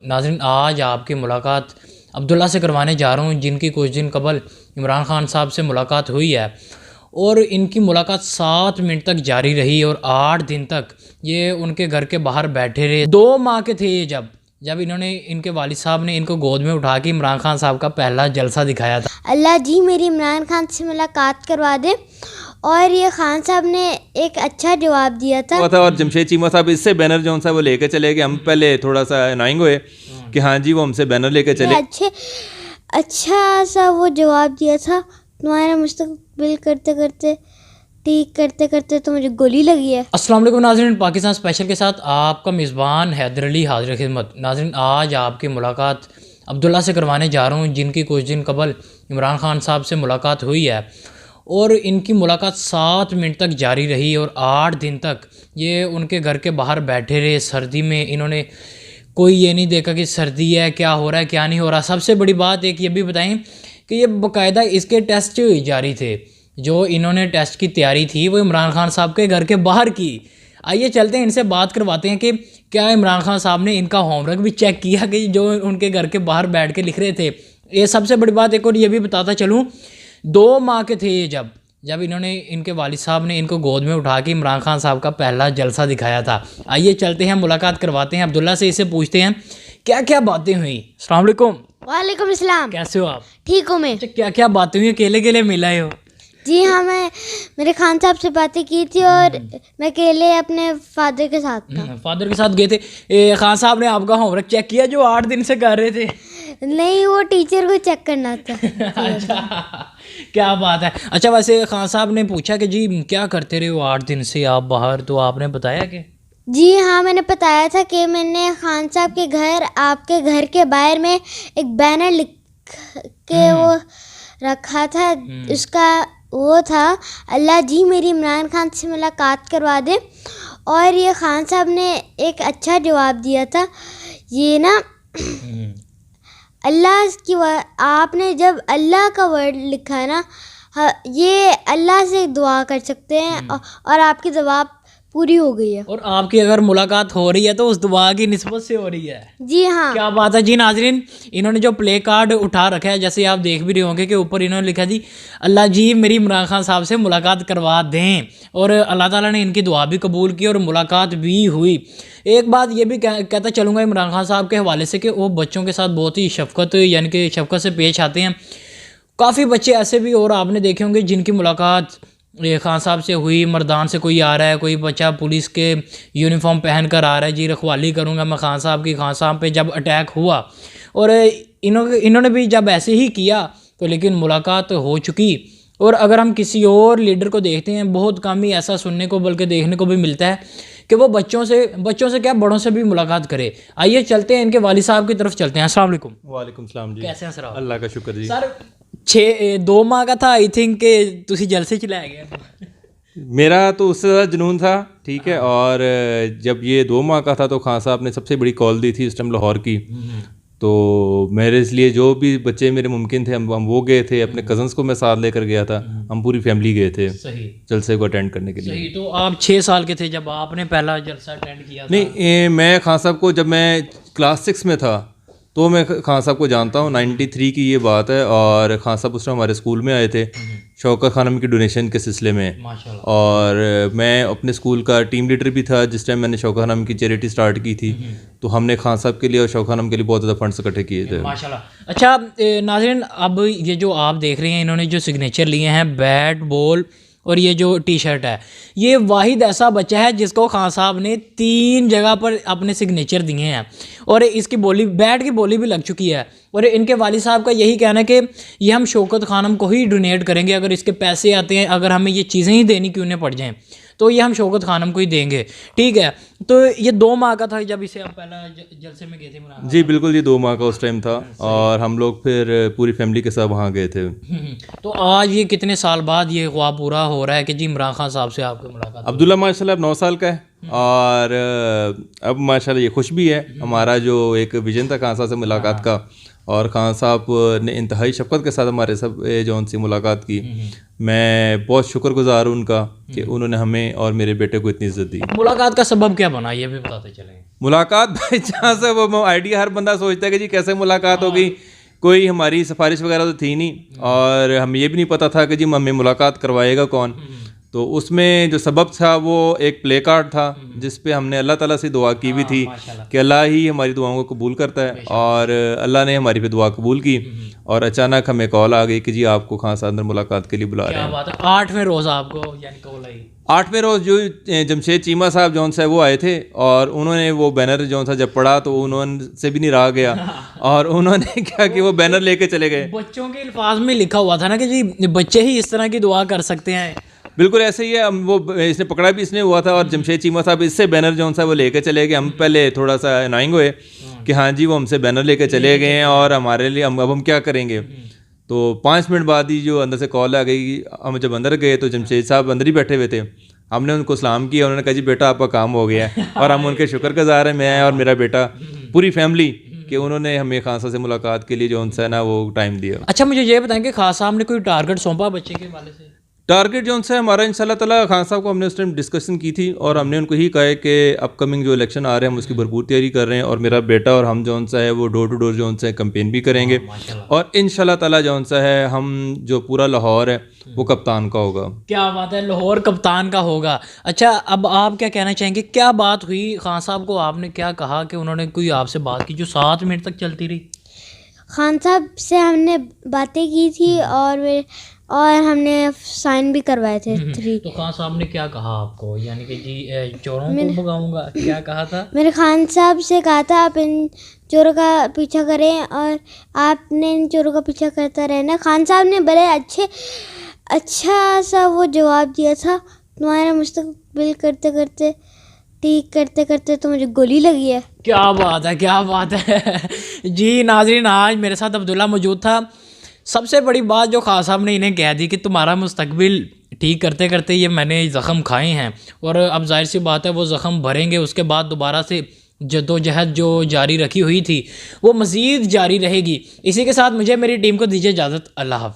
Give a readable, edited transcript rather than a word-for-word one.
नाज़रीन, आज आपकी मुलाकात अब्दुल्ला से करवाने जा रहा हूँ, जिनकी कुछ दिन कबल इमरान खान साहब से मुलाकात हुई है और इनकी मुलाकात 7 मिनट तक जारी रही और 8 दिन तक ये उनके घर के बाहर बैठे रहे। 2 माह के थे ये जब इन्होंने इनके वालिद साहब ने इनको गोद में उठा के इमरान खान साहब का पहला जलसा दिखाया था। अल्लाह जी मेरी इमरान खान से मुलाकात करवा दे। और ये खान साहब ने एक अच्छा जवाब दिया था और जमशेद चीमा साहब इससे बैनर जो सा वो लेके चले गए। हम पहले थोड़ा सा अनाइंग हुए कि हाँ जी वो हमसे बैनर लेके चले। अच्छा सा वो जवाब दिया था, तुम्हारा मुस्तकबिल करते करते तो मुझे गोली लगी है। अस्सलाम वालेकुम नाज़रीन, पाकिस्तान स्पेशल के साथ आपका मेज़बान हैदर अली हाज़िर खिदमत। नाज़रीन, आज आपकी मुलाकात अब्दुल्ला से करवाने जा रहा हूँ, जिनकी कुछ दिन कबल इमरान खान साहब से मुलाकात हुई है और इनकी मुलाकात 7 मिनट तक जारी रही और 8 दिन तक ये उनके घर के बाहर बैठे रहे। सर्दी में इन्होंने कोई ये नहीं देखा कि सर्दी है, क्या हो रहा है क्या नहीं हो रहा। सबसे बड़ी बात एक ये भी बताएं कि ये बाकायदा इसके टेस्ट जारी थे। जो इन्होंने टेस्ट की तैयारी थी वो इमरान खान साहब के घर के बाहर की। आइए चलते हैं, इनसे बात करवाते हैं कि क्या इमरान खान साहब ने इनका होमवर्क भी चेक किया कि जो उनके घर के बाहर बैठ के लिख रहे थे। ये सबसे बड़ी बात एक और ये भी बताता चलूँ, 2 माह के थे ये जब इन्होंने इनके वालिद साहब ने इनको गोद में उठा के इमरान खान साहब का पहला जलसा दिखाया था। आइए चलते हैं, मुलाकात करवाते हैं अब्दुल्ला से, इससे पूछते हैं क्या क्या बातें हुई। अस्सलाम वालेकुम। वालेकुम अस्सलाम। कैसे हो आप? ठीक हूँ मैं। क्या क्या बातें हुई? अकेले मिला हो? जी हाँ, मैं मेरे खान साहब से बातें की थी और मैं अकेले अपने फादर के साथ था। फादर के साथ गए थे। खान साहब ने आपका होमवर्क चेक किया जो 8 दिन से कर रहे थे? नहीं, वो टीचर को चेक करना था। अच्छा, क्या बात है। अच्छा, वैसे खान साहब ने पूछा कि जी क्या करते रहे हो 8 दिन से आप बाहर, तो आपने बताया कि? जी हाँ, मैंने बताया था कि मैंने खान साहब के घर, आपके घर के बाहर में एक बैनर लिख के वो रखा था। उसका वो था, अल्लाह जी मेरी इमरान खान से मुलाकात करवा दे। और ये खान साहब ने एक अच्छा जवाब दिया था, ये ना अल्लाह की आपने जब अल्लाह का वर्ड लिखा है ना, ये अल्लाह से दुआ कर सकते हैं और आपकी दुआ पूरी हो गई है। और आपकी अगर मुलाकात हो रही है तो उस दुआ की निस्बत से हो रही है। जी हाँ, क्या बात है। जी नाजरीन, इन्होंने जो प्ले कार्ड उठा रखा है, जैसे आप देख भी रहे होंगे कि ऊपर इन्होंने लिखा जी अल्लाह जी मेरी इमरान खान साहब से मुलाकात करवा दें। और अल्लाह ताला ने इनकी दुआ भी कबूल की और मुलाकात भी हुई। एक बात ये भी कहता चलूँगा इमरान खान साहब के हवाले से कि वो बच्चों के साथ बहुत ही शफकत यानी कि शफकत से पेश आते हैं। काफ़ी बच्चे ऐसे भी और आपने देखे होंगे जिनकी मुलाकात खान साहब से हुई। मर्दान से कोई आ रहा है, कोई बच्चा पुलिस के यूनिफॉर्म पहन कर आ रहा है, जी रखवाली करूँगा मैं खान साहब की। खान साहब पे जब अटैक हुआ और इन्होंने भी जब ऐसे ही किया तो लेकिन मुलाकात हो चुकी। और अगर हम किसी और लीडर को देखते हैं, बहुत कम ही ऐसा सुनने को बल्कि देखने को भी मिलता है कि वो बच्चों से क्या बड़ों से भी मुलाकात करे। आइए चलते हैं, इनके वालिद साहब की तरफ चलते हैं। अस्सलाम वालेकुम। वालेकुम सलाम जी। कैसे हैं सर आप? अल्लाह का शुक्र जी। सर 2 माह का था आई थिंक कि तुसी जलसे चलाया गया। मेरा तो उससे ज़्यादा जुनून था, ठीक है। और जब ये 2 माह का था तो खान साहब ने सबसे बड़ी कॉल दी थी उस टाइम लाहौर की। तो मेरे इसलिए जो भी बच्चे मेरे मुमकिन थे हम वो गए थे। अपने कज़न्स को मैं साथ लेकर गया था, हम पूरी फैमिली गए थे जलसे को अटेंड करने के लिए। सही। तो आप 6 साल के थे जब आपने पहला जलसा अटेंड किया था? नहीं, मैं खान साहब को जब मैं क्लास 6 में था तो मैं खान साहब को जानता हूँ। 93 की ये बात है। और खान साहब उस टाइम हमारे स्कूल में आए थे शौकत खानम की डोनेशन के सिलसिले में। और मैं अपने स्कूल का टीम लीडर भी था जिस टाइम मैंने शौकत खानम की चैरिटी स्टार्ट की थी। तो हमने खान साहब के लिए और शौकत खानम के लिए बहुत ज़्यादा फंड्स इकट्ठे किए थे। माशाल्लाह। अच्छा नाज़रीन, अब ये जो आप देख रहे हैं, इन्होंने जो सिग्नेचर लिए हैं, बैट बॉल और ये जो टी शर्ट है, ये वाहिद ऐसा बच्चा है जिसको खान साहब ने 3 जगह पर अपने सिग्नेचर दिए हैं। और इसकी बोली, बैट की बोली भी लग चुकी है। और इनके वालिद साहब का यही कहना है कि ये हम शौकत खानम को ही डोनेट करेंगे। अगर इसके पैसे आते हैं, अगर हमें ये चीज़ें ही देनी क्यों न पड़ जाएँ, तो ये हम शौकत खानम को ही देंगे। ठीक है। तो ये 2 माह का था जब इसे हम पहला जलसे में गए थे। जी बिल्कुल, ये 2 माह का उस टाइम था। और हम लोग फिर पूरी फैमिली के साथ वहाँ गए थे। तो आज ये कितने साल बाद ये ख्वाब पूरा हो रहा है कि जी इमरान खान साहब से आपकी मुलाकात? अब्दुल्ला माशाल्लाह अब 9 साल का है। और अब माशाल्लाह ये खुश भी है। हमारा जो एक विजन था खान साहब से मुलाकात का, और खान साहब ने इंतहाई शफ़क़त के साथ हमारे सब जौन सी मुलाकात की। मैं बहुत शुक्रगुज़ार हूँ उनका कि उन्होंने हमें और मेरे बेटे को इतनी इज़्ज़त दी। मुलाकात का सबब क्या बना ये भी बताते चलें। मुलाकात बाई चांस है, वो आइडिया हर बंदा सोचता है कि जी कैसे मुलाकात होगी, कोई हमारी सिफारिश वगैरह तो थी नहीं और हमें ये भी नहीं पता था कि जी हमें मुलाकात करवाएगा कौन। तो उसमें जो सबब था वो एक प्ले कार्ड था जिस पे हमने अल्लाह ताला से दुआ की भी थी कि अल्लाह ही हमारी दुआओं को कबूल करता है, और अल्लाह ने हमारी पे दुआ कबूल की और अचानक हमें कॉल आ गई कि जी आपको खान साहब अंदर मुलाकात के लिए बुला रहे हैं। बात है, 8वें रोज़ आपको यानी कॉल आई? 8वें रोज़ जो जमशेद चीमा साहब जौन सा वो आए थे और उन्होंने वो बैनर जौन सा जब पढ़ा तो उन्होंने से भी नहीं रहा गया और उन्होंने क्या कि वो बैनर लेके चले गए। बच्चों के अल्फाज में लिखा हुआ था ना कि जी बच्चे ही इस तरह की दुआ कर सकते हैं। बिल्कुल ऐसे ही है, हम वो इसने पकड़ा भी इसने हुआ था और जमशेद चीमा साहब इससे बैनर जौन सा वो लेके चले गए। हम पहले थोड़ा सा अनाइंग हुए कि हाँ जी वो हमसे बैनर लेके चले गए हैं और हमारे लिए अब हम क्या करेंगे। तो 5 मिनट बाद ही जो अंदर से कॉल आ गई। हम जब अंदर गए तो जमशेद साहब अंदर ही बैठे हुए थे। हमने उनको सलाम किया, उन्होंने कहा जी बेटा आपका काम हो गया है और हम उनके शुक्रगुजार हैं, मैं और मेरा बेटा पूरी फैमिली, कि उन्होंने हमें खान साहब से मुलाकात के लिए जो उनसे ना वो टाइम दिया। अच्छा मुझे ये बताएं कि खान साहब ने कोई टारगेट सौंपा बच्चे के वाले से? टारगेट जो उनसे हमारा इंशाल्लाह ताला खान साहब को हमने उस टाइम डिस्कशन की थी और हमने उनको ही कहा है कि अपकमिंग जो इलेक्शन आ रहे हैं हम उसकी भरपूर तैयारी कर रहे हैं और मेरा बेटा और हम जो उनसा है वो डोर टू डोर जो उनसे कैंपेन भी करेंगे और इंशाल्लाह ताला जो उनसा है हम जो पूरा लाहौर है वो कप्तान का होगा। क्या बात है, लाहौर कप्तान का होगा। अच्छा अब आप क्या कहना चाहेंगे, क्या बात हुई खान साहब को, आपने क्या कहा कि उन्होंने कोई आपसे बात की जो 7 मिनट तक चलती रही? खान साहब से हमने बातें की थी और हमने साइन भी करवाए थे 3। तो खान साहब ने क्या कहा आपको, यानी कि जी चोरों को भगाऊंगा, क्या कहा था? मैंने खान साहब से कहा था आप इन चोरों का पीछा करें और आपने इन चोरों का पीछा करता रहना। खान साहब ने बड़े अच्छा सा वो जवाब दिया था, तुम्हारा मुस्तकबिल करते करते ठीक करते करते तो मुझे गोली लगी है। क्या बात है, क्या बात है। जी नाज़रीन, आज मेरे साथ अब्दुल्ला मौजूद था। सबसे बड़ी बात जो खान साहब ने इन्हें कह दी कि तुम्हारा मुस्तकबिल ठीक करते करते ये मैंने ज़ख़म खाए हैं और अब जाहिर सी बात है वो ज़ख़म भरेंगे, उसके बाद दोबारा से जद्दोजहद जो जारी रखी हुई थी वो मज़ीद जारी रहेगी। इसी के साथ मुझे मेरी टीम को दीजिए इजाज़त। अल्लाह हाफ़िज़।